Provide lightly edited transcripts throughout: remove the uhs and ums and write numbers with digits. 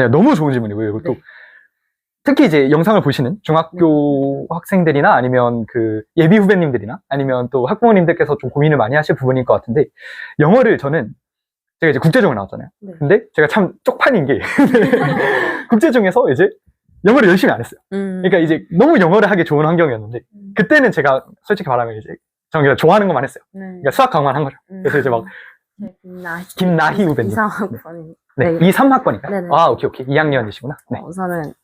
네, 너무 좋은 질문이고요. 이것도 네. 특히 이제 영상을 보시는 중학교 학생들이나 아니면 그 예비 후배님들이나 아니면 또 학부모님들께서 좀 고민을 많이 하실 부분일 것 같은데, 영어를 저는 제가 이제 국제중을 나왔잖아요. 네. 근데 제가 참 쪽팔린 게 국제중에서 이제 영어를 열심히 안 했어요. 그러니까 이제 너무 영어를 하기 좋은 환경이었는데, 그때는 제가 솔직히 말하면 이제 저는 그냥 좋아하는 것만 했어요. 그러니까 수학 강만 한 거죠. 그래서 이제 막 김나희 후배님. 네, 3학번인가요? 네네. 아, 오케이. 2학년이시구나. 네. 우선은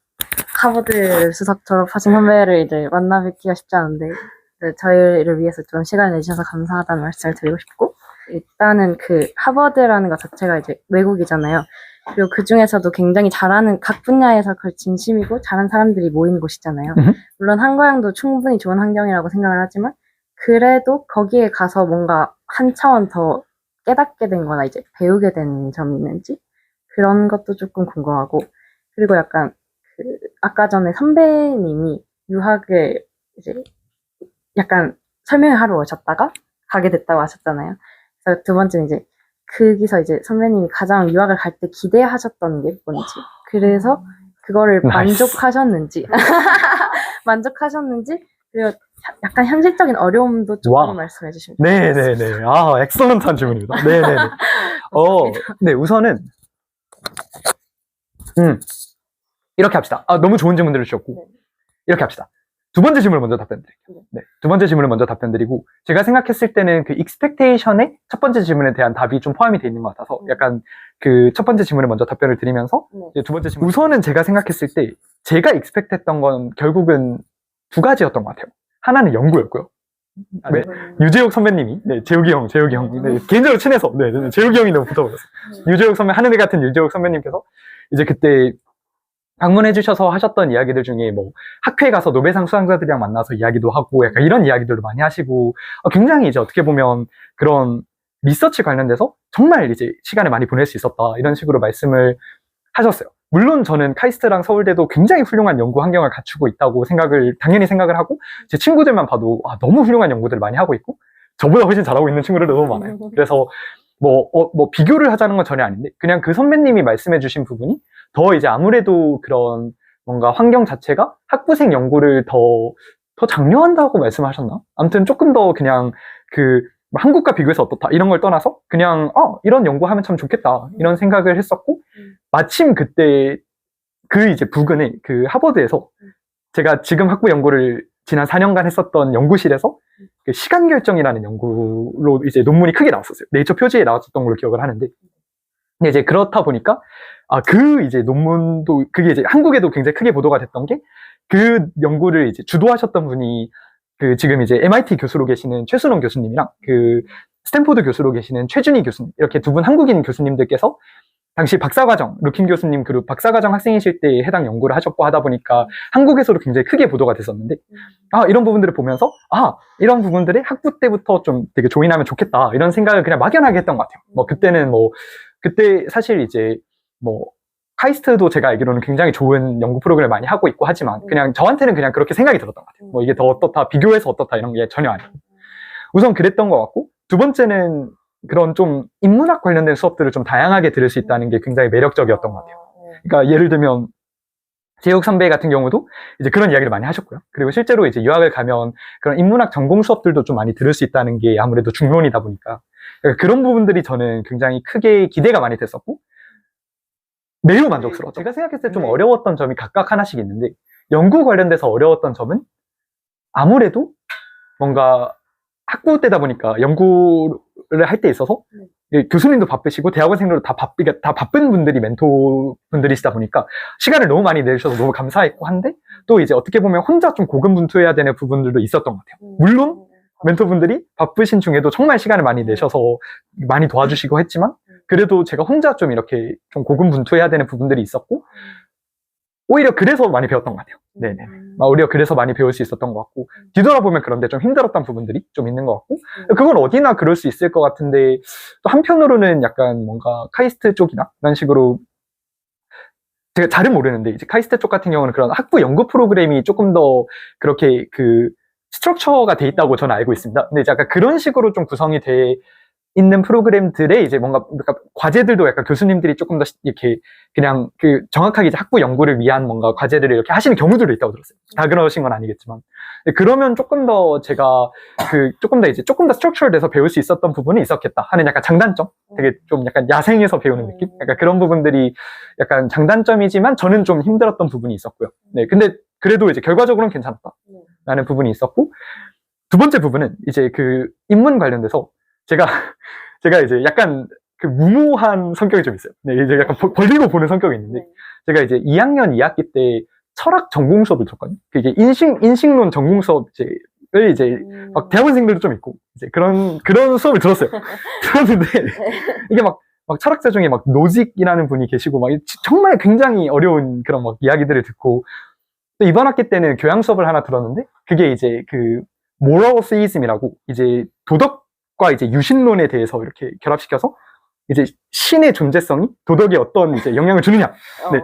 하버드 수석 졸업하신 선배를 이제 만나 뵙기가 쉽지 않은데 저희를 위해서 좀 시간을 내주셔서 감사하다는 말씀을 드리고 싶고, 일단은 그 하버드라는 것 자체가 이제 외국이잖아요. 그리고 그 중에서도 굉장히 잘하는 각 분야에서 그 진심이고 잘하는 사람들이 모이는 곳이잖아요. 물론 한국양도 충분히 좋은 환경이라고 생각을 하지만 그래도 거기에 가서 뭔가 한 차원 더 깨닫게 된 거나 이제 배우게 된 점이 있는지 그런 것도 조금 궁금하고, 그리고 약간 그 아까 전에 선배님이 유학을 이제 약간 설명을 하러 오셨다가 가게 됐다고 하셨잖아요. 그래서 두 번째는 이제 거기서 이제 선배님이 가장 유학을 갈 때 기대하셨던 게 뭔지, 그래서 그거를 만족하셨는지 만족하셨는지, 그리고 약간 현실적인 어려움도 조금 말씀해 주시면 좋겠습니다. 네네네. 아, 엑설런트한 질문입니다. 네네네. 네, 우선은 이렇게 합시다. 아, 너무 좋은 질문들을 주셨고, 네. 이렇게 합시다. 두 번째 질문을 먼저 답변드릴게요. 네, 두 번째 질문을 먼저 답변드리고, 제가 생각했을 때는 그 익스펙테이션의 첫 번째 질문에 대한 답이 좀 포함이 되어 있는 것 같아서 약간 그 첫 번째 질문을 먼저 답변을 드리면서 이제 두 번째 질문. 우선은 제가 생각했을 때 제가 익스펙트했던 건 결국은 두 가지였던 것 같아요. 하나는 연구였고요. 네, 유재욱 선배님이, 네, 재욱이 형, 네, 개인적으로 친해서, 네, 재욱이 형이 너무 붙어버렸어요. 유재욱 선배, 하늘이 같은 유재욱 선배님께서 이제 그때 방문해주셔서 하셨던 이야기들 중에 뭐 학회에 가서 노벨상 수상자들이랑 만나서 이야기도 하고 약간 이런 이야기들도 많이 하시고, 굉장히 이제 어떻게 보면 그런 리서치 관련돼서 정말 이제 시간을 많이 보낼 수 있었다 이런 식으로 말씀을 하셨어요. 물론 저는 카이스트랑 서울대도 굉장히 훌륭한 연구 환경을 갖추고 있다고 당연히 생각을 하고, 제 친구들만 봐도 너무 훌륭한 연구들을 많이 하고 있고 저보다 훨씬 잘하고 있는 친구들도 너무 많아요. 그래서 뭐 비교를 하자는 건 전혀 아닌데, 그냥 그 선배님이 말씀해 주신 부분이 더 이제 아무래도 그런 뭔가 환경 자체가 학부생 연구를 더 장려한다고 말씀하셨나? 아무튼 조금 더 그냥 한국과 비교해서 어떻다 이런 걸 떠나서 그냥 이런 연구하면 참 좋겠다 이런 생각을 했었고, 마침 그때 그 이제 부근에 그 하버드에서 제가 지금 학부 연구를 지난 4년간 했었던 연구실에서 그 시간 결정이라는 연구로 이제 논문이 크게 나왔었어요. 네이처 표지에 나왔었던 걸로 기억을 하는데, 근데 이제 그렇다 보니까 그 이제 논문도 그게 이제 한국에도 굉장히 크게 보도가 됐던 게, 그 연구를 이제 주도하셨던 분이 지금 이제 MIT 교수로 계시는 최순원 교수님이랑 그 스탠포드 교수로 계시는 최준희 교수님, 이렇게 두 분 한국인 교수님들께서 당시 박사과정, 루킴 교수님 그리고 박사과정 학생이실 때 해당 연구를 하셨고 하다 보니까 한국에서도 굉장히 크게 보도가 됐었는데, 이런 부분들을 보면서 이런 부분들이 학부 때부터 좀 되게 조인하면 좋겠다 이런 생각을 그냥 막연하게 했던 것 같아요. 그때는 그때 사실 이제 카이스트도 제가 알기로는 굉장히 좋은 연구 프로그램을 많이 하고 있고 하지만 그냥 저한테는 그냥 그렇게 생각이 들었던 것 같아요. 이게 더 어떻다, 비교해서 어떻다 이런 게 전혀 아니고, 우선 그랬던 것 같고, 두 번째는 그런 좀 인문학 관련된 수업들을 좀 다양하게 들을 수 있다는 게 굉장히 매력적이었던 것 같아요. 그러니까 예를 들면 재욱 선배 같은 경우도 이제 그런 이야기를 많이 하셨고요. 그리고 실제로 이제 유학을 가면 그런 인문학 전공 수업들도 좀 많이 들을 수 있다는 게 아무래도 중론이다 보니까 그런 부분들이 저는 굉장히 크게 기대가 많이 됐었고 매우 만족스러웠죠. 제가 생각했을 때 좀 어려웠던 점이 각각 하나씩 있는데, 연구 관련돼서 어려웠던 점은 아무래도 뭔가 학부 때다 보니까 연구를 할 때 있어서 교수님도 바쁘시고 대학원생들도 다 바쁜 분들이 멘토분들이시다 보니까 시간을 너무 많이 내주셔서 너무 감사했고 한데, 또 이제 어떻게 보면 혼자 좀 고군분투해야 되는 부분들도 있었던 것 같아요. 물론 멘토분들이 바쁘신 중에도 정말 시간을 많이 내셔서 많이 도와주시고 했지만 그래도 제가 혼자 좀 이렇게 좀 고군분투해야 되는 부분들이 있었고, 오히려 그래서 많이 배웠던 것 같아요. 네네. 오히려 그래서 많이 배울 수 있었던 것 같고, 뒤돌아보면 그런데 좀 힘들었던 부분들이 좀 있는 것 같고, 그건 어디나 그럴 수 있을 것 같은데, 또 한편으로는 약간 뭔가 카이스트 쪽이나 이런 식으로 제가 잘은 모르는데 이제 카이스트 쪽 같은 경우는 그런 학부 연구 프로그램이 조금 더 그렇게 스트럭처가 돼 있다고 저는 알고 있습니다. 근데 이제 약간 그런 식으로 좀 구성이 돼 있는 프로그램들의 이제 뭔가 과제들도 약간 교수님들이 조금 더 이렇게 그냥 그 정확하게 이제 학부 연구를 위한 뭔가 과제들을 이렇게 하시는 경우들도 있다고 들었어요. 다 그러신 건 아니겠지만. 그러면 조금 더 제가 조금 더 스트럭처를 돼서 배울 수 있었던 부분이 있었겠다 하는 약간 장단점? 되게 좀 약간 야생에서 배우는 느낌? 약간 그런 부분들이 약간 장단점이지만 저는 좀 힘들었던 부분이 있었고요. 네. 근데 그래도 이제 결과적으로는 괜찮았다. 라는 부분이 있었고, 두 번째 부분은 이제 그 인문 관련돼서 제가 이제 약간 그 무모한 성격이 좀 있어요. 네, 이제 약간 벌리고 보는 성격이 있는데, 제가 이제 2학년 2학기 때 철학 전공 수업을 들었거든요. 그게 인식론 전공 수업 이제 막 대학원생들도 좀 있고, 이제 그런 수업을 들었어요. 들었는데, 이게 막 철학자 중에 막 노직이라는 분이 계시고, 막 정말 굉장히 어려운 그런 막 이야기들을 듣고, 또 이번 학기 때는 교양 수업을 하나 들었는데, 그게 이제 그 moral theism이라고 이제 도덕과 이제 유신론에 대해서 이렇게 결합시켜서 이제 신의 존재성이 도덕에 어떤 이제 영향을 주느냐, 네,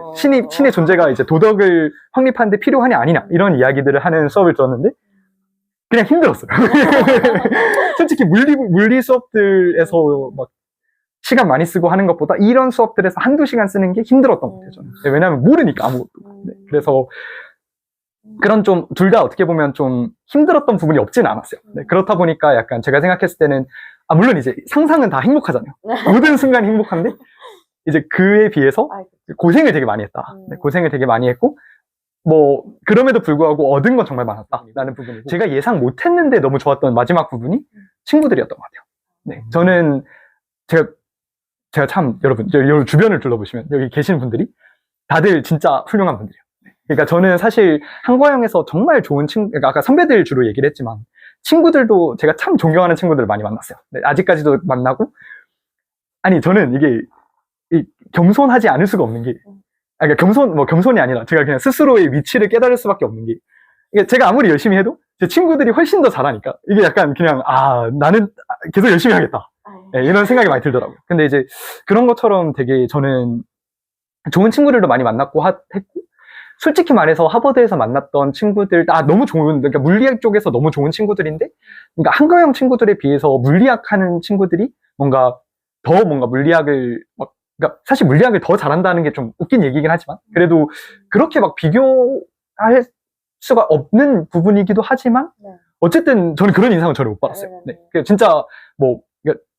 신의 존재가 이제 도덕을 확립하는 데 필요하냐 아니냐 이런 이야기들을 하는 수업을 들었는데 그냥 힘들었어요. 솔직히 물리 수업들에서 막 시간 많이 쓰고 하는 것보다 이런 수업들에서 한두 시간 쓰는 게 힘들었던 것 같아요, 저는. 네, 왜냐하면 모르니까 아무것도. 네, 그래서 그런 좀 둘 다 어떻게 보면 좀 힘들었던 부분이 없진 않았어요. 네, 그렇다 보니까 약간 제가 생각했을 때는 물론 이제 상상은 다 행복하잖아요. 모든 순간이 행복한데 이제 그에 비해서 고생을 되게 많이 했다. 네, 고생을 되게 많이 했고 뭐 그럼에도 불구하고 얻은 건 정말 많았다라는 부분이고, 제가 예상 못했는데 너무 좋았던 마지막 부분이 친구들이었던 것 같아요. 네, 저는 제가 참 여러분 주변을 둘러보시면 여기 계신 분들이 다들 진짜 훌륭한 분들이에요. 그러니까 저는 사실 한과영에서 정말 좋은 그러니까 아까 선배들 주로 얘기를 했지만 친구들도 제가 참 존경하는 친구들을 많이 만났어요. 네, 아직까지도 만나고, 아니 저는 이게 겸손하지 않을 수가 없는 게, 그러니까 겸손이 아니라 제가 그냥 스스로의 위치를 깨달을 수밖에 없는 게, 이게 제가 아무리 열심히 해도 제 친구들이 훨씬 더 잘하니까 이게 약간 그냥 나는 계속 열심히 하겠다, 네, 이런 생각이 많이 들더라고요. 근데 이제 그런 것처럼 되게 저는 좋은 친구들도 많이 만났고 했고, 솔직히 말해서 하버드에서 만났던 친구들 너무 좋은, 그러니까 물리학 쪽에서 너무 좋은 친구들인데, 그러니까 한과영 친구들에 비해서 물리학 하는 친구들이 뭔가 물리학을 그러니까 사실 물리학을 더 잘한다는 게 좀 웃긴 얘기긴 하지만 그래도 그렇게 막 비교할 수가 없는 부분이기도 하지만 어쨌든 저는 그런 인상은 전혀 못 받았어요. 네, 진짜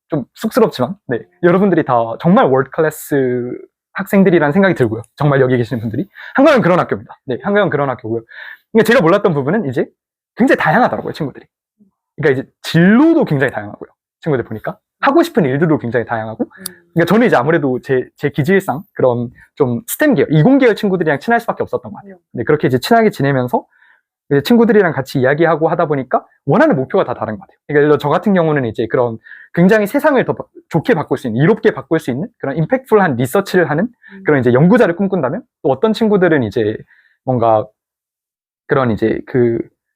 좀 쑥스럽지만 네, 여러분들이 다 정말 월드 클래스 학생들이라는 생각이 들고요. 정말 여기 계시는 분들이. 한과영 그런 학교입니다. 네, 한과영 그런 학교고요. 그러니까 제가 몰랐던 부분은 이제 굉장히 다양하더라고요, 친구들이. 그러니까 이제 진로도 굉장히 다양하고요. 친구들 보니까. 하고 싶은 일들도 굉장히 다양하고. 그러니까 저는 이제 아무래도 제 기질상 그런 좀 스템 계열, 이공계열 친구들이랑 친할 수밖에 없었던 것 같아요. 근데 그렇게 이제 친하게 지내면서 이제 친구들이랑 같이 이야기하고 하다 보니까 원하는 목표가 다 다른 것 같아요. 그러니까 예를 들어 저 같은 경우는 이제 그런 굉장히 세상을 더 좋게 바꿀 수 있는, 이롭게 바꿀 수 있는 그런 임팩트풀한 리서치를 하는 그런 이제 연구자를 꿈꾼다면, 또 어떤 친구들은 이제 뭔가 그런 이제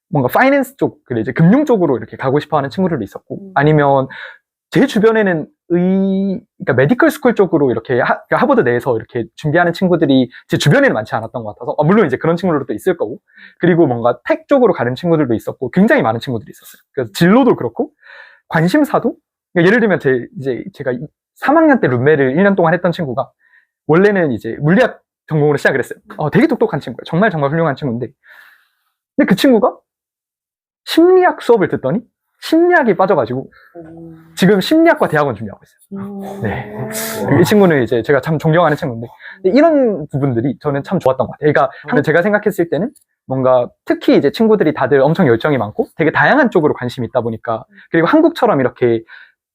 뭔가 파이낸스 쪽, 이제 금융 쪽으로 이렇게 가고 싶어 하는 친구들도 있었고, 아니면 제 주변에는 그러니까 메디컬 스쿨 쪽으로 이렇게 그러니까 하버드 내에서 이렇게 준비하는 친구들이 제 주변에는 많지 않았던 것 같아서, 물론 이제 그런 친구들도 또 있을 거고, 그리고 뭔가 텍 쪽으로 가는 친구들도 있었고, 굉장히 많은 친구들이 있었어요. 그래서 진로도 그렇고, 관심사도, 그러니까 예를 들면 제가 3학년 때 룸메를 1년 동안 했던 친구가, 원래는 이제 물리학 전공으로 시작을 했어요. 되게 똑똑한 친구예요. 정말 훌륭한 친구인데, 근데 그 친구가 심리학 수업을 듣더니, 심리학에 빠져가지고 지금 심리학과 대학원 준비하고 있어요. 네, 이 친구는 이제 제가 참 존경하는 친구인데, 이런 부분들이 저는 참 좋았던 것 같아요. 그러니까 제가 생각했을 때는 뭔가 특히 이제 친구들이 다들 엄청 열정이 많고 되게 다양한 쪽으로 관심이 있다 보니까, 그리고 한국처럼 이렇게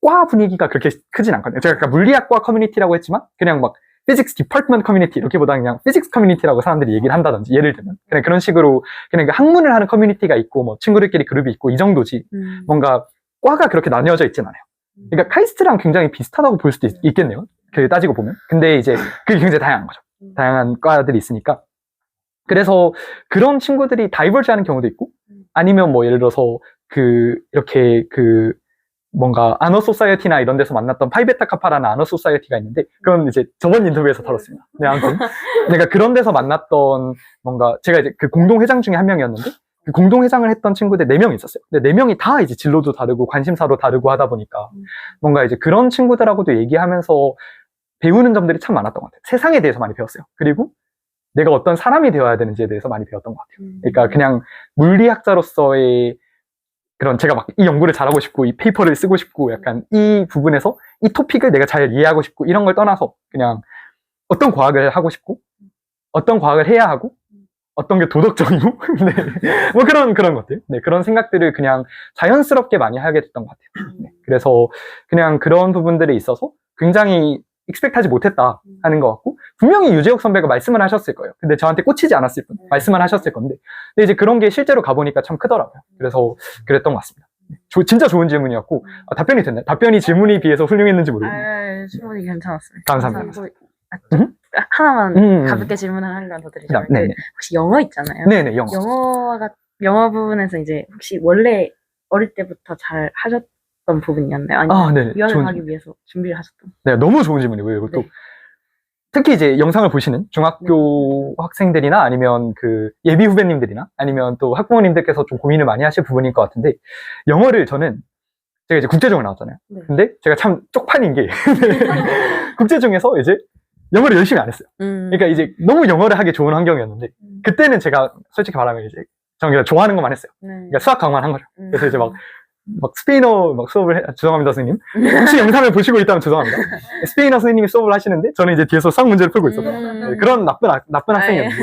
과 분위기가 그렇게 크진 않거든요. 제가 아까 물리학과 커뮤니티라고 했지만 그냥 막 피직스 디파트먼트 커뮤니티 이렇게보다 그냥 피직스 커뮤니티라고 사람들이 얘기를 한다든지, 예를 들면 그냥 그런 식으로 그냥 학문을 하는 커뮤니티가 있고 뭐 친구들끼리 그룹이 있고 이 정도지, 뭔가 과가 그렇게 나뉘어져 있진 않아요. 그러니까 카이스트랑 굉장히 비슷하다고 볼 수도 있겠네요, 따지고 보면. 근데 이제 그게 굉장히 다양한 거죠. 다양한 과들이 있으니까. 그래서 그런 친구들이 다이버지하는 경우도 있고, 아니면 뭐 예를 들어서 이렇게 뭔가 아너 소사이어티나 이런 데서 만났던 파이베타 카파라는 아너 소사이어티가 있는데, 그건 이제 저번 인터뷰에서 들었습니다. 네, 아무튼 그러니까 그런 데서 만났던 뭔가 제가 이제 그 공동 회장 중에 한 명이었는데, 그 공동회장을 했던 친구들 4명이 있었어요. 근데 4명이 다 이제 진로도 다르고 관심사도 다르고 하다 보니까 뭔가 이제 그런 친구들하고도 얘기하면서 배우는 점들이 참 많았던 것 같아요. 세상에 대해서 많이 배웠어요. 그리고 내가 어떤 사람이 되어야 되는지에 대해서 많이 배웠던 것 같아요. 그러니까 그냥 물리학자로서의 그런 제가 막 이 연구를 잘하고 싶고 이 페이퍼를 쓰고 싶고 약간 이 부분에서 이 토픽을 내가 잘 이해하고 싶고 이런 걸 떠나서 그냥 어떤 과학을 하고 싶고 어떤 과학을 해야 하고 어떤 게 도덕적이고 네. 뭐 그런 것들 네, 그런 생각들을 그냥 자연스럽게 많이 하게 됐던 것 같아요. 네. 그래서 그냥 그런 부분들에 있어서 굉장히 익스펙트하지 못했다 하는 것 같고 분명히 유재욱 선배가 말씀을 하셨을 거예요. 근데 저한테 꽂히지 않았을 뿐 말씀을 하셨을 건데 근데 이제 그런 게 실제로 가보니까 참 크더라고요. 그래서 그랬던 것 같습니다. 진짜 좋은 질문이었고 답변이 됐나요? 답변이 질문에 비해서 훌륭했는지 모르겠네요. 질문이 괜찮았어요. 감사합니다. 하나만 가볍게 질문을 한 건 더 드리자면 네네. 혹시 영어 있잖아요. 네네, 영어. 영어 부분에서 이제 혹시 원래 어릴 때부터 잘 하셨던 부분이었나요? 아니면 네네. 유학을 가기 위해서 준비를 하셨던? 네, 너무 좋은 질문이고요. 이것도 네. 특히 이제 영상을 보시는 중학교 학생들이나 아니면 그 예비 후배님들이나 아니면 또 학부모님들께서 좀 고민을 많이 하실 부분일 것 같은데 영어를 저는 제가 이제 국제중을 나왔잖아요. 네. 근데 제가 참 쪽팔린 게 국제중에서 이제 영어를 열심히 안 했어요. 그러니까 이제 너무 영어를 하기 좋은 환경이었는데 그때는 제가 솔직히 말하면 이제 저는 그냥 좋아하는 것만 했어요. 그러니까 수학 강만 한 거죠. 그래서 이제 막 스페인어 막 수업을 죄송합니다 선생님. 혹시 영상을 보시고 있다면 죄송합니다. 스페인어 선생님이 수업을 하시는데 저는 이제 뒤에서 수학 문제를 풀고 있었어요. 네, 그런 나쁜 학생이었는데.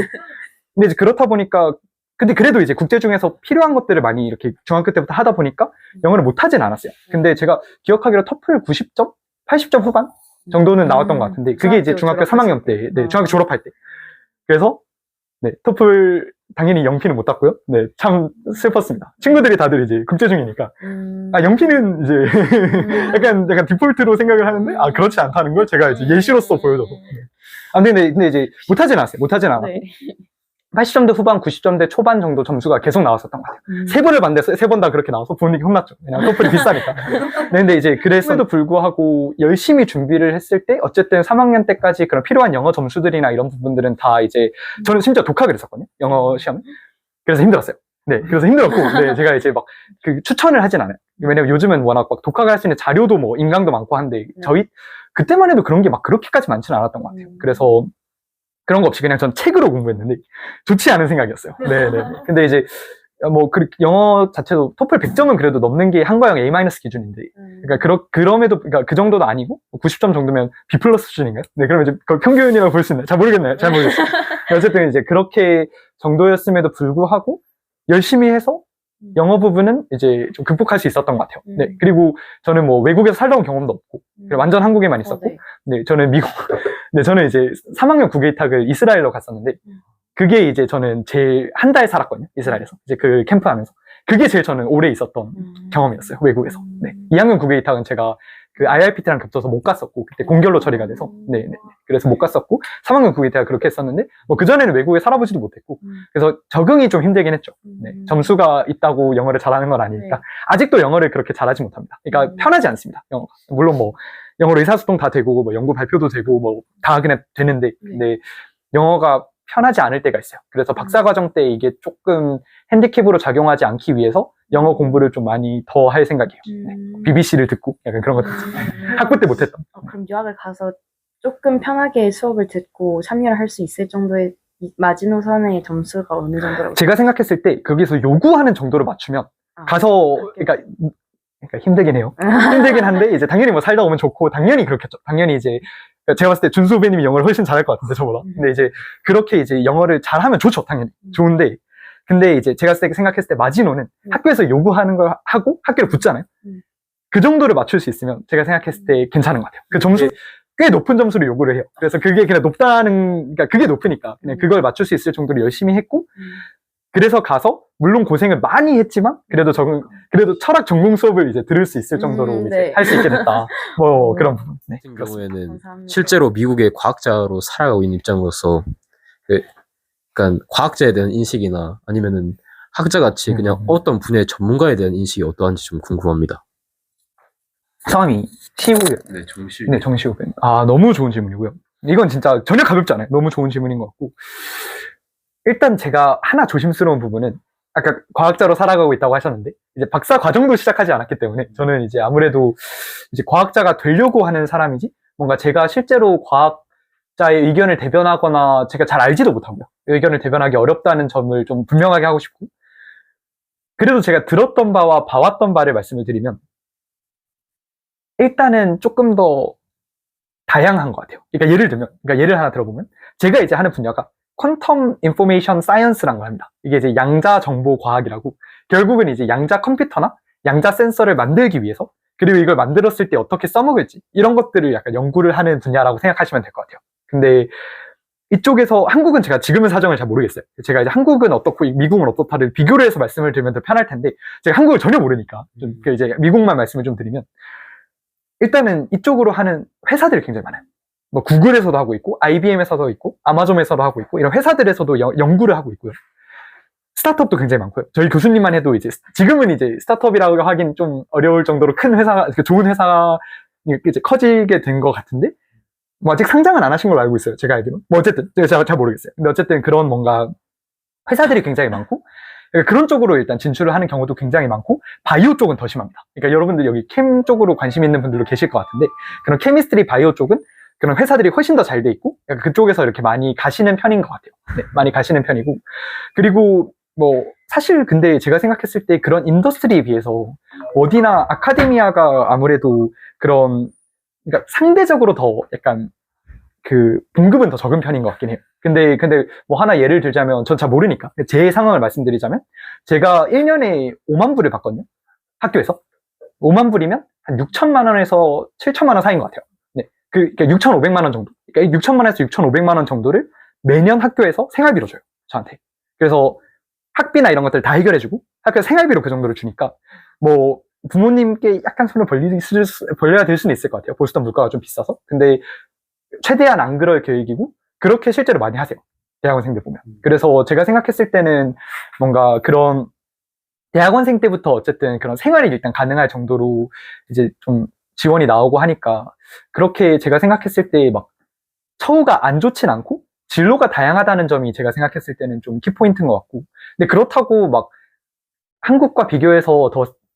근데 이제 그렇다 보니까 근데 그래도 이제 국제중에서 필요한 것들을 많이 이렇게 중학교 때부터 하다 보니까 영어를 못하진 않았어요. 근데 제가 기억하기로 터플 90점? 80점 후반? 정도는 나왔던 것 같은데 그게 이제 중학교 3학년 때, 네, 중학교 졸업할 때. 그래서 네, 토플 당연히 영피는 못 땄고요. 네, 참 슬펐습니다. 친구들이 다들 이제 국제중이니까 영피는 이제 약간 디폴트로 생각을 하는데 그렇지 않다는 걸 제가 이제 예시로서 보여줘서. 네. 근데 이제 못하진 않았어요. 네. 80점대 후반, 90점대 초반 정도 점수가 계속 나왔었던 것 같아요. 세 번을 봤는데 세 번 다 그렇게 나와서 부모님이 혼났죠. 그냥 토플이 비싸니까. 네, 근데 이제 그랬음에도 불구하고 열심히 준비를 했을 때 어쨌든 3학년 때까지 그런 필요한 영어 점수들이나 이런 부분들은 다 이제 저는 심지어 독학을 했었거든요. 영어 시험을. 그래서 힘들었어요. 네, 그래서 힘들었고, 네, 제가 이제 막 그 추천을 하진 않아요. 왜냐면 요즘은 워낙 막 독학을 할 수 있는 자료도 뭐 인강도 많고 한데 그때만 해도 그런 게 막 그렇게까지 많지는 않았던 것 같아요. 그래서 그런 거 없이 그냥 전 책으로 공부했는데 좋지 않은 생각이었어요. 네네. 근데 이제 뭐 영어 자체도 토플 100점은 그래도 넘는 게 한과형 A- 기준인데 그러니까 그럼에도 그러니까 그 정도도 아니고 90점 정도면 B+ 수준인가요? 네, 그러면 이제 그걸 평균이라고 볼 수 있나요? 잘 모르겠네요. 잘 모르겠어요. 어쨌든 이제 그렇게 정도였음에도 불구하고 열심히 해서 영어 부분은 이제 좀 극복할 수 있었던 것 같아요. 네. 그리고 저는 뭐 외국에서 살다 온 경험도 없고 완전 한국에만 있었고 네, 저는 저는 이제 3학년 국외이탁을 이스라엘로 갔었는데 그게 이제 저는 제일 한 달 살았거든요. 이스라엘에서. 이제 그 캠프 하면서. 그게 제일 저는 오래 있었던 경험이었어요. 외국에서. 네. 2학년 국외이탁은 제가 그 IRPT랑 겹쳐서 못 갔었고 그때 공결로 처리가 돼서 네. 그래서 못 갔었고 3학년 국외이탁 그렇게 했었는데 뭐 그전에는 외국에 살아보지도 못했고 그래서 적응이 좀 힘들긴 했죠. 네. 점수가 있다고 영어를 잘하는 건 아니니까 아직도 영어를 그렇게 잘하지 못합니다. 그러니까 편하지 않습니다. 영어가. 물론 뭐 영어로 의사소통 다 되고 뭐 연구 발표도 되고 뭐 다 그냥 되는데 근데 영어가 편하지 않을 때가 있어요. 그래서 박사과정 때 이게 조금 핸디캡으로 작용하지 않기 위해서 영어 공부를 좀 많이 더 할 생각이에요. 네. BBC를 듣고 약간 그런 것들 학부 때 못했던. 그럼 유학을 가서 조금 편하게 수업을 듣고 참여를 할 수 있을 정도의 마지노선의 점수가 어느 정도라고? 제가 생각했을 때 거기서 요구하는 정도로 맞추면 가서 그러니까 힘들긴 해요. 힘들긴 한데 이제 당연히 뭐 살다 오면 좋고 당연히 그렇겠죠. 당연히 이제 제가 봤을 때 준수 후배님이 영어를 훨씬 잘할 것 같은데 저보다. 근데 이제 그렇게 이제 영어를 잘하면 좋죠. 당연히 좋은데 근데 이제 제가 생각했을 때 마지노는 학교에서 요구하는 걸 하고 학교를 붙잖아요. 그 정도를 맞출 수 있으면 제가 생각했을 때 괜찮은 것 같아요. 그 점수 꽤 높은 점수를 요구를 해요. 그래서 그게 그냥 그러니까 그게 높으니까 그냥 그걸 맞출 수 있을 정도로 열심히 했고 그래서 가서 물론 고생을 많이 했지만 그래도 철학 전공 수업을 이제 들을 수 있을 정도로 이제 할 수 있게 됐다. 뭐 그런 부분. 네. 같은 경우에는 실제로 미국의 과학자로 살아가고 있는 입장으로서 그러니까 과학자에 대한 인식이나 아니면은 학자같이 그냥 어떤 분야의 전문가에 대한 인식이 어떠한지 좀 궁금합니다. 성함이 시우요. 네, 정시. 네, 정시우. 너무 좋은 질문이고요. 이건 진짜 전혀 가볍지 않아요. 너무 좋은 질문인 것 같고 일단 제가 하나 조심스러운 부분은 아까 과학자로 살아가고 있다고 하셨는데, 이제 박사 과정도 시작하지 않았기 때문에, 저는 이제 아무래도 이제 과학자가 되려고 하는 사람이지, 뭔가 제가 실제로 과학자의 의견을 대변하거나 제가 잘 알지도 못하고요. 의견을 대변하기 어렵다는 점을 좀 분명하게 하고 싶고, 그래도 제가 들었던 바와 봐왔던 바를 말씀을 드리면, 일단은 조금 더 다양한 것 같아요. 그러니까 예를 하나 들어보면, 제가 이제 하는 분야가 퀀텀 인포메이션 사이언스라는 걸 합니다. 이게 이제 양자 정보 과학이라고, 결국은 이제 양자 컴퓨터나 양자 센서를 만들기 위해서, 그리고 이걸 만들었을 때 어떻게 써먹을지, 이런 것들을 약간 연구를 하는 분야라고 생각하시면 될 것 같아요. 근데 이쪽에서 한국은 제가 지금은 사정을 잘 모르겠어요. 제가 이제 한국은 어떻고 미국은 어떻다를 비교를 해서 말씀을 드리면 더 편할 텐데, 제가 한국을 전혀 모르니까 좀 이제 미국만 말씀을 좀 드리면, 일단은 이쪽으로 하는 회사들이 굉장히 많아요. 뭐 구글에서도 하고 있고, IBM에서도 있고, 아마존에서도 하고 있고, 이런 회사들에서도 연구를 하고 있고요. 스타트업도 굉장히 많고요. 저희 교수님만 해도 이제 지금은 이제 스타트업이라고 하긴 좀 어려울 정도로 큰 회사, 좋은 회사 이제 커지게 된 것 같은데, 뭐 아직 상장은 안 하신 걸로 알고 있어요. 제가 알기로. 뭐 어쨌든 제가 잘 모르겠어요. 근데 어쨌든 그런 뭔가 회사들이 굉장히 많고, 그런 쪽으로 일단 진출을 하는 경우도 굉장히 많고, 바이오 쪽은 더 심합니다. 그러니까 여러분들 여기 캠 쪽으로 관심 있는 분들도 계실 것 같은데, 그런 케미스트리 바이오 쪽은 그런 회사들이 훨씬 더 잘 돼 있고, 그쪽에서 이렇게 많이 가시는 편인 것 같아요. 네, 많이 가시는 편이고. 그리고 뭐 사실 근데 제가 생각했을 때 그런 인더스트리에 비해서 어디나 아카데미아가 아무래도 그런, 그러니까 상대적으로 더 약간 그 봉급은 더 적은 편인 것 같긴 해요. 근데 뭐 하나 예를 들자면, 전 잘 모르니까 제 상황을 말씀드리자면, 제가 1년에 5만 불을 받거든요. 학교에서. 5만 불이면 한 6천만 원에서 7천만 원 사이인 것 같아요. 네. 그러니까 6,500만 원 정도. 그러니까 6천만 원에서 6,500만 원 정도를 매년 학교에서 생활비로 줘요. 저한테. 그래서 학비나 이런 것들 다 해결해주고, 학교 생활비로 그 정도를 주니까, 뭐, 부모님께 약간 손을 벌려야 될 수는 있을 것 같아요. 보스턴 물가가 좀 비싸서. 근데 최대한 안 그럴 계획이고, 그렇게 실제로 많이 하세요. 대학원생들 보면. 그래서 제가 생각했을 때는 뭔가 그런 대학원생 때부터 어쨌든 그런 생활이 일단 가능할 정도로 이제 좀 지원이 나오고 하니까, 그렇게 제가 생각했을 때 막 처우가 안 좋진 않고 진로가 다양하다는 점이 제가 생각했을 때는 좀 키포인트인 것 같고, 근데 그렇다고 막 한국과 비교해서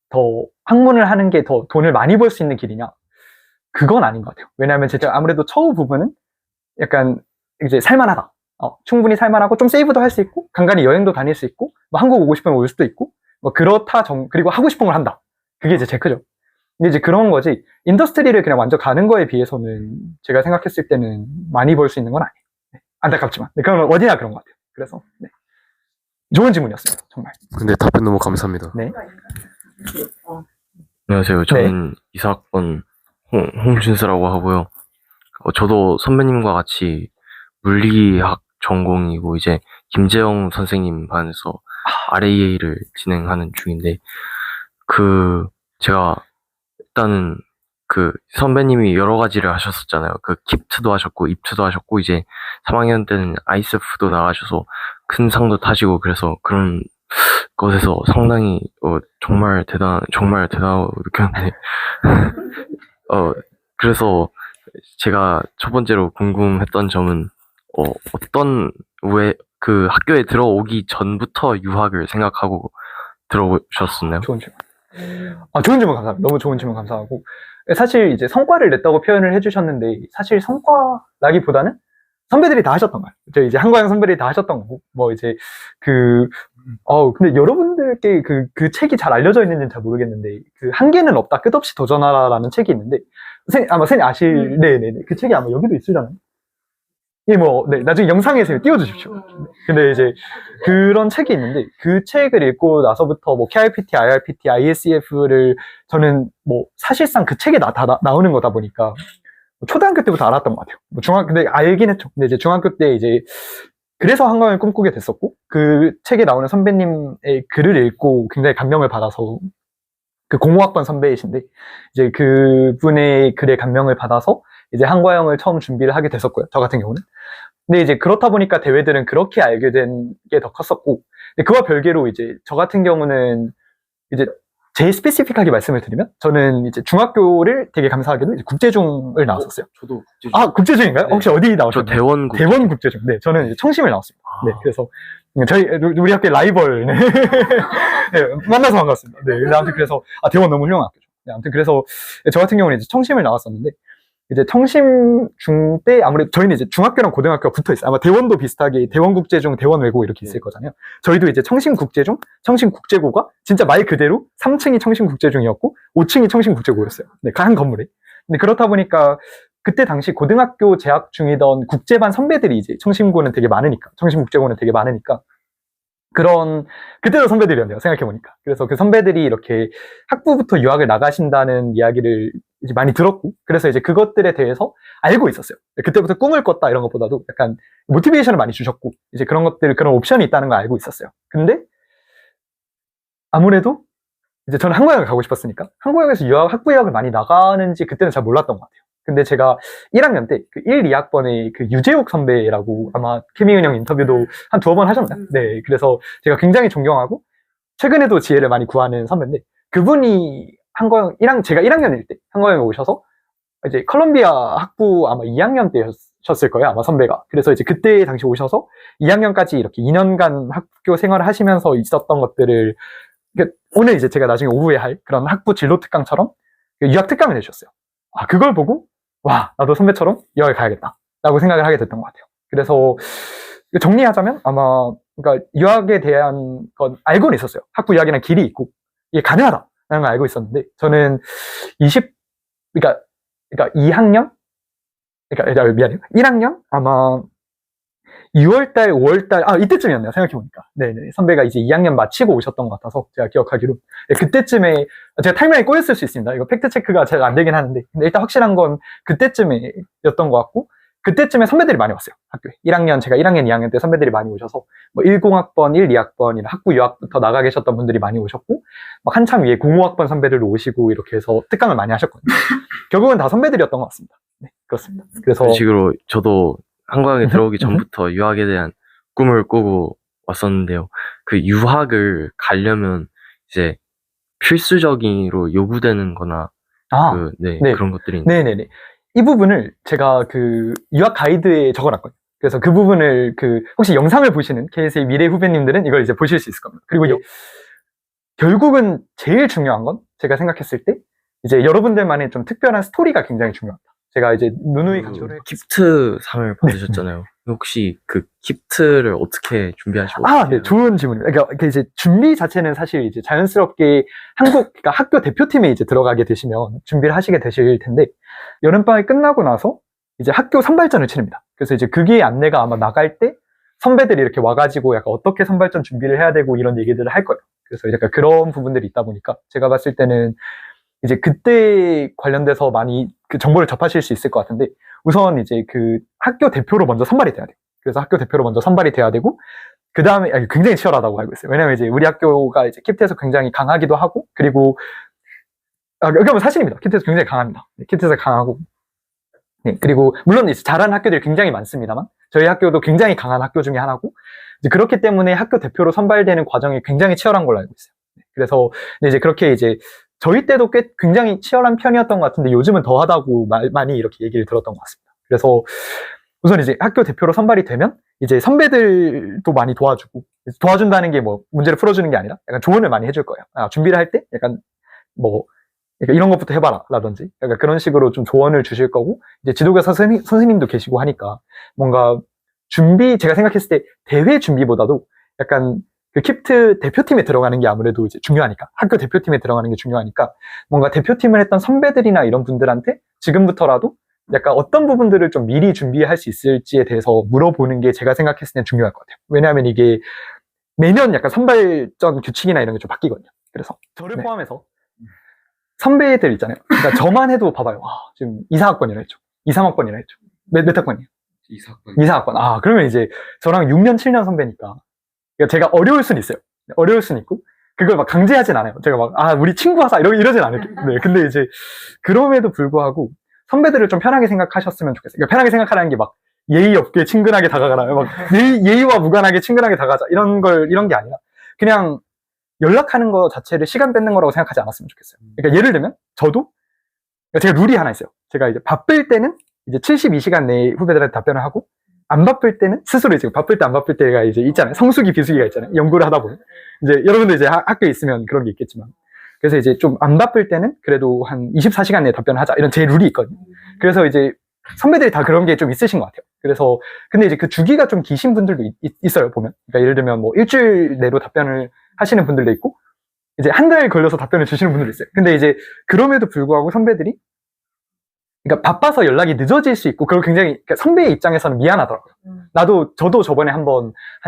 더 학문을 하는 게 더 돈을 많이 벌 수 있는 길이냐? 그건 아닌 것 같아요. 왜냐하면 제가 아무래도 처우 부분은 약간 이제 살만하다. 충분히 살만하고 좀 세이브도 할 수 있고, 간간히 여행도 다닐 수 있고, 뭐 한국 오고 싶으면 올 수도 있고, 뭐 그리고 하고 싶은 걸 한다. 그게 이제 제일 크죠. 근데 이제 그런 거지, 인더스트리를 그냥 완전 가는 거에 비해서는 제가 생각했을 때는 많이 벌 수 있는 건 아니에요. 네. 안타깝지만. 네, 그건 어디나 그런 것 같아요. 그래서, 네. 좋은 질문이었어요. 정말. 근데 답변 너무 감사합니다. 네. 안녕하세요. 저는 이사학번 홍준수라고 하고요. 저도 선배님과 같이 물리학 전공이고, 이제 김재영 선생님 반에서 RAA를 진행하는 중인데, 제가 일단은 선배님이 여러 가지를 하셨었잖아요. 킵트도 하셨고, 입트도 하셨고, 이제 3학년 때는 아이스프도 나가셔서 큰 상도 타시고, 그래서 그런 것에서 상당히 정말 대단하다고 느꼈는데, 그래서 제가 첫 번째로 궁금했던 점은, 왜 학교에 들어오기 전부터 유학을 생각하고 들어오셨었나요? 좋은 질문. 좋은 질문 감사합니다. 너무 좋은 질문 감사하고. 사실 이제 성과를 냈다고 표현을 해주셨는데, 사실 성과라기보다는 선배들이 다 하셨던 거예요. 저희 이제 한과영 선배들이 다 하셨던 거고, 뭐 이제 근데 여러분들께 그 책이 잘 알려져 있는지는 잘 모르겠는데, 한계는 없다, 끝없이 도전하라라는 책이 있는데, 아마 선생님 아실, 네네네. 그 책이 아마 여기도 있으려나요? 예, 네, 나중에 영상에서 띄워주십시오. 근데 이제 그런 책이 있는데, 그 책을 읽고 나서부터 뭐 KIPT, IRPT, ISEF를 저는 뭐 사실상 그 책에 다 나오는 거다 보니까 초등학교 때부터 알았던 것 같아요. 근데 알긴 했죠. 근데 이제 중학교 때 이제 그래서 한강을 꿈꾸게 됐었고, 그 책에 나오는 선배님의 글을 읽고 굉장히 감명을 받아서, 그 공호학번 선배이신데, 이제 그분의 글에 감명을 받아서 이제 한과영을 처음 준비를 하게 됐었고요. 저 같은 경우는. 근데 이제 그렇다 보니까 대회들은 그렇게 알게 된 게 더 컸었고, 근데 그와 별개로 이제 저 같은 경우는 이제 제일 스페시픽하게 말씀을 드리면, 저는 이제 중학교를 되게 감사하게도 이제 국제중을 나왔었어요. 저도 국제중. 국제중인가요? 네. 혹시 어디 저 나오셨나요? 대원 대원 국제중. 네, 저는 이제 청심을 나왔습니다. 네, 그래서 우리 학교의 라이벌, 네. 네, 만나서 반갑습니다. 네, 근데 아무튼 그래서, 대원 너무 훌륭한 학교죠. 네, 아무튼 그래서, 저 같은 경우는 이제 청심을 나왔었는데, 이제 청심 중 때 아무래도 저희는 이제 중학교랑 고등학교가 붙어 있어요. 아마 대원도 비슷하게 대원국제중, 대원외고 이렇게 있을 거잖아요. 저희도 이제 청심국제중, 청심국제고가 진짜 말 그대로 3층이 청심국제중이었고 5층이 청심국제고였어요. 네, 그 한 건물에. 근데 그렇다 보니까 그때 당시 고등학교 재학 중이던 국제반 선배들이 이제 청심고는 되게 많으니까, 청심국제고는 되게 많으니까 그때도 선배들이었네요, 생각해보니까. 그래서 그 선배들이 이렇게 학부부터 유학을 나가신다는 이야기를 이제 많이 들었고, 그래서 이제 그것들에 대해서 알고 있었어요. 그때부터 꿈을 꿨다 이런 것보다도 약간 모티베이션을 많이 주셨고, 이제 그런 옵션이 있다는 걸 알고 있었어요. 근데 아무래도 이제 저는 한국여행을 가고 싶었으니까, 한국여행에서 학부 유학을 많이 나가는지 그때는 잘 몰랐던 것 같아요. 근데 제가 1학년 때 그 1, 2학번의 그 유재욱 선배라고 아마 케미은 형 인터뷰도 한 2번 하셨나요? 네. 그래서 제가 굉장히 존경하고 최근에도 지혜를 많이 구하는 선배인데 그분이 제가 1학년일 때 한국여행에 오셔서 이제 컬럼비아 학부 아마 2학년 때셨을 거예요. 아마 선배가. 그래서 이제 그때 당시 오셔서 2학년까지 이렇게 2년간 학교 생활을 하시면서 있었던 것들을 그러니까 오늘 이제 제가 나중에 오후에 할 그런 학부 진로 특강처럼 유학 특강을 해주셨어요. 그걸 보고 와, 나도 선배처럼 유학을 가야겠다 라고 생각을 하게 됐던 것 같아요. 그래서 정리하자면 아마 그러니까 유학에 대한 건 알고는 있었어요. 학부 유학이라는 길이 있고 이게 가능하다라는 걸 알고 있었는데 저는 그러니까 2학년? 그러니까 미안해요. 1학년? 아마 6월달, 5월달, 이때쯤이었네요. 생각해보니까. 네네. 선배가 이제 2학년 마치고 오셨던 것 같아서, 제가 기억하기로. 네, 그때쯤에, 제가 타임라인이 꼬였을 수 있습니다. 이거 팩트체크가 잘 안 되긴 하는데. 근데 일단 확실한 건 그때쯤이었던 것 같고, 그때쯤에 선배들이 많이 왔어요. 학교에. 제가 1학년, 2학년 때 선배들이 많이 오셔서, 10학번, 1, 2학번, 학부 유학부터 나가 계셨던 분들이 많이 오셨고, 막 한참 위에 05학번 선배들도 오시고, 이렇게 해서 특강을 많이 하셨거든요. 결국은 다 선배들이었던 것 같습니다. 네, 그렇습니다. 그래서. 그런 식으로 저도 한국에 들어오기 전부터 유학에 대한 꿈을 꾸고 왔었는데요. 그 유학을 가려면 이제 필수적으로 요구되는 거나 네. 그런 것들이 있나요? 네네네. 이 부분을 제가 그 유학 가이드에 적어놨거든요. 그래서 그 부분을 혹시 영상을 보시는 KSA 미래 후배님들은 이걸 이제 보실 수 있을 겁니다. 그리고 결국은 제일 중요한 건 제가 생각했을 때 이제 여러분들만의 좀 특별한 스토리가 굉장히 중요합니다. 제가 이제 누누이 강조를 킵트 상을 받으셨잖아요. 혹시 그 킵트를 어떻게 준비하시고? 네, 좋은 질문입니다. 그러니까 이제 준비 자체는 사실 이제 자연스럽게 그러니까 학교 대표팀에 이제 들어가게 되시면 준비를 하시게 되실 텐데 여름방학이 끝나고 나서 이제 학교 선발전을 치릅니다. 그래서 이제 그게 안내가 아마 나갈 때 선배들이 이렇게 와가지고 약간 어떻게 선발전 준비를 해야 되고 이런 얘기들을 할 거예요. 그래서 약간 그런 부분들이 있다 보니까 제가 봤을 때는 이제 그때 관련돼서 많이 그 정보를 접하실 수 있을 것 같은데 우선 이제 그 학교 대표로 먼저 선발이 돼야 돼요. 그래서 학교 대표로 먼저 선발이 돼야 되고 그 다음에 굉장히 치열하다고 알고 있어요. 왜냐면 이제 우리 학교가 이제 킵트에서 굉장히 강하기도 하고 그리고 이건 사실입니다. 킵트에서 굉장히 강합니다. 킵트에서 강하고 네, 그리고 물론 이제 잘하는 학교들이 굉장히 많습니다만 저희 학교도 굉장히 강한 학교 중에 하나고 이제 그렇기 때문에 학교 대표로 선발되는 과정이 굉장히 치열한 걸로 알고 있어요. 그래서 이제 그렇게 이제 저희 때도 굉장히 치열한 편이었던 것 같은데 요즘은 더하다고 많이 이렇게 얘기를 들었던 것 같습니다. 그래서 우선 이제 학교 대표로 선발이 되면 이제 선배들도 많이 도와준다는 게 뭐 문제를 풀어주는 게 아니라 약간 조언을 많이 해줄 거예요. 준비를 할 때 약간 이런 것부터 해봐라 라든지 약간 그런 식으로 좀 조언을 주실 거고 이제 지도교사 선생님도 계시고 하니까 뭔가 제가 생각했을 때 대회 준비보다도 약간 그 킵트 대표팀에 들어가는 게 아무래도 이제 중요하니까 학교 대표팀에 들어가는 게 중요하니까 뭔가 대표팀을 했던 선배들이나 이런 분들한테 지금부터라도 약간 어떤 부분들을 좀 미리 준비할 수 있을지에 대해서 물어보는 게 제가 생각했을 땐 중요할 것 같아요. 왜냐하면 이게 매년 약간 선발전 규칙이나 이런 게 좀 바뀌거든요. 그래서 저를 포함해서 선배들 있잖아요. 그러니까 저만 해도 봐봐요. 지금 2, 4학번이라 했죠. 2, 3학번이라 했죠. 몇 학번이에요? 2, 4학번. 그러면 이제 저랑 6년, 7년 선배니까 그러니까 제가 어려울 순 있어요. 어려울 순 있고 그걸 막 강제하진 않아요. 제가 우리 친구 하자 이러진 않을게요. 네, 근데 이제 그럼에도 불구하고 선배들을 좀 편하게 생각하셨으면 좋겠어요. 그러니까 편하게 생각하라는 게 막 예의 없게 친근하게 다가가라. 막 예의와 무관하게 친근하게 다가가자. 이런 게 아니라 그냥 연락하는 거 자체를 시간 뺏는 거라고 생각하지 않았으면 좋겠어요. 그러니까 예를 들면 저도 제가 룰이 하나 있어요. 제가 이제 바쁠 때는 이제 72시간 내에 후배들한테 답변을 하고 안 바쁠 때는 스스로 이제 바쁠 때 안 바쁠 때가 이제 있잖아요. 성수기 비수기가 있잖아요. 연구를 하다 보면 이제 여러분도 이제 학교에 있으면 그런 게 있겠지만 그래서 이제 좀 안 바쁠 때는 그래도 한 24시간 내에 답변을 하자 이런 제 룰이 있거든요. 그래서 이제 선배들이 다 그런 게 좀 있으신 것 같아요. 그래서 근데 이제 그 주기가 좀 기신 분들도 있어요 보면. 그러니까 예를 들면 뭐 일주일 내로 답변을 하시는 분들도 있고 이제 한 달 걸려서 답변을 주시는 분들도 있어요. 근데 이제 그럼에도 불구하고 선배들이 그러니까 바빠서 연락이 늦어질 수 있고, 그리고 굉장히, 그러니까 선배의 입장에서는 미안하더라고요. 저도 저번에 한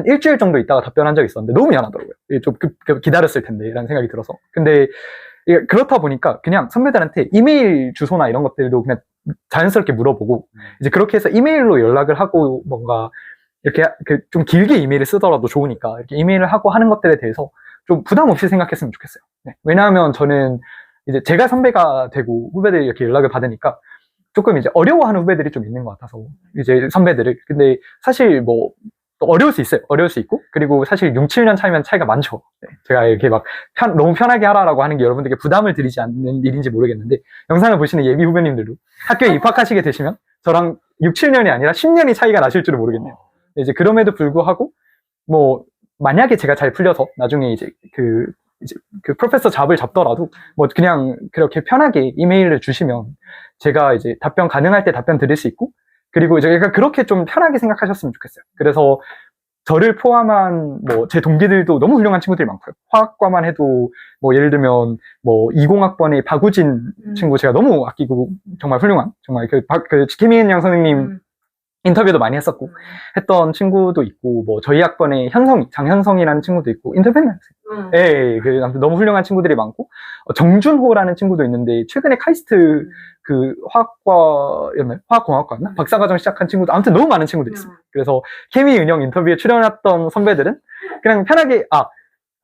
일주일 정도 있다가 답변한 적이 있었는데, 너무 미안하더라고요. 좀 기다렸을 텐데, 라는 생각이 들어서. 근데, 그렇다 보니까, 그냥 선배들한테 이메일 주소나 이런 것들도 그냥 자연스럽게 물어보고, 이제 그렇게 해서 이메일로 연락을 하고, 뭔가, 이렇게 좀 길게 이메일을 쓰더라도 좋으니까, 이렇게 이메일을 하고 하는 것들에 대해서 좀 부담 없이 생각했으면 좋겠어요. 네. 왜냐하면 저는, 이제 제가 선배가 되고 후배들이 이렇게 연락을 받으니까, 조금 이제 어려워하는 후배들이 좀 있는 것 같아서 이제 선배들을. 근데 사실 뭐 또 어려울 수 있어요. 어려울 수 있고, 그리고 사실 6, 7년 차이면 차이가 많죠. 네. 제가 이렇게 막 너무 편하게 하라라고 하는 게 여러분들께 부담을 드리지 않는 일인지 모르겠는데, 영상을 보시는 예비 후배님들도 학교에 입학하시게 되시면 저랑 6, 7년이 아니라 10년이 차이가 나실 줄은 모르겠네요. 이제 그럼에도 불구하고 뭐 만약에 제가 잘 풀려서 나중에 이제 그 프로페서 잡을 잡더라도 뭐 그냥 그렇게 편하게 이메일을 주시면 제가 이제 답변 가능할 때 답변 드릴 수 있고, 그리고 이제 약간 그렇게 좀 편하게 생각하셨으면 좋겠어요. 그래서 저를 포함한 뭐 제 동기들도 너무 훌륭한 친구들이 많고요. 화학과만 해도 뭐 예를 들면 뭐 20학번의 박우진 친구 제가 너무 아끼고 정말 훌륭한, 정말 그 김희은 양 선생님 인터뷰도 많이 했었고 했던 친구도 있고, 뭐 저희 학번에 장현성이라는 친구도 있고, 인터뷰는 예, 아무튼 너무 훌륭한 친구들이 많고, 정준호라는 친구도 있는데 최근에 카이스트 그 화학과였나요? 화학공학과였나? 박사과정 시작한 친구도, 아무튼 너무 많은 친구들이 있습니다. 그래서 케미 은영 인터뷰에 출연했던 선배들은 그냥 편하게,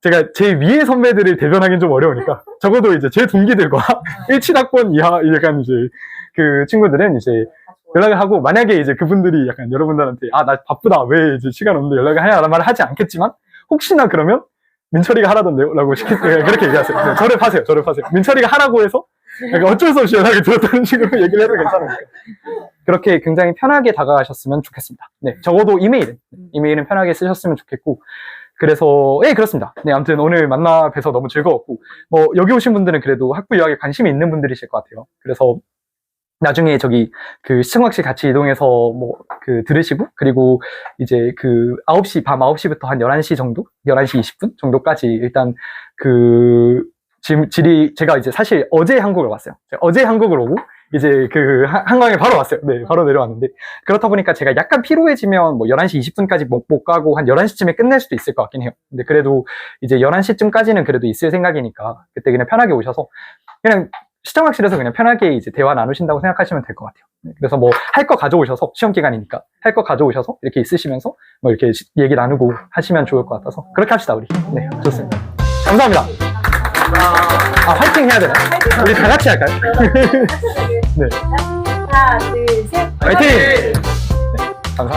제가 제 위에 선배들을 대변하기는 좀 어려우니까 적어도 이제 제 동기들과 17학번 이하 약간 이제 그 친구들은 이제 연락을 하고, 만약에 이제 그분들이 약간 여러분들한테 나 바쁘다, 왜 이제 시간 없는데 연락을 하냐 라는 말을 하지 않겠지만, 혹시나 그러면 민철이가 하라던데요? 라고 그렇게 얘기하세요. 네, 저를 파세요. 민철이가 하라고 해서 어쩔 수 없이 연락이 들었다는 식으로 얘기를 해도 괜찮으니까. 그렇게 굉장히 편하게 다가가셨으면 좋겠습니다. 네, 적어도 이메일은 편하게 쓰셨으면 좋겠고, 그래서, 예, 그렇습니다. 네, 아무튼 오늘 만나 뵈서 너무 즐거웠고, 뭐, 여기 오신 분들은 그래도 학부 유학에 관심이 있는 분들이실 것 같아요. 그래서, 나중에 시청학실 같이 이동해서 들으시고, 그리고 이제 밤 9시부터 한 11시 정도? 11시 20분 정도까지 일단 제가 이제 사실 어제 한국을 왔어요. 어제 한국을 오고, 이제 한강에 바로 왔어요. 네, 바로 내려왔는데, 그렇다 보니까 제가 약간 피로해지면 11시 20분까지 못 가고 한 11시쯤에 끝낼 수도 있을 것 같긴 해요. 근데 그래도 이제 11시쯤까지는 그래도 있을 생각이니까, 그때 그냥 편하게 오셔서, 그냥 시청학실에서 그냥 편하게 이제 대화 나누신다고 생각하시면 될 것 같아요. 네, 그래서 할 거 가져오셔서, 시험 기간이니까 할 거 가져오셔서 이렇게 있으시면서 이렇게 얘기 나누고 하시면 좋을 것 같아서 그렇게 합시다, 우리. 네, 좋습니다. 감사합니다. 화이팅 해야 되나? 우리 다 같이 할까요? 네. 하나, 둘, 셋. 화이팅!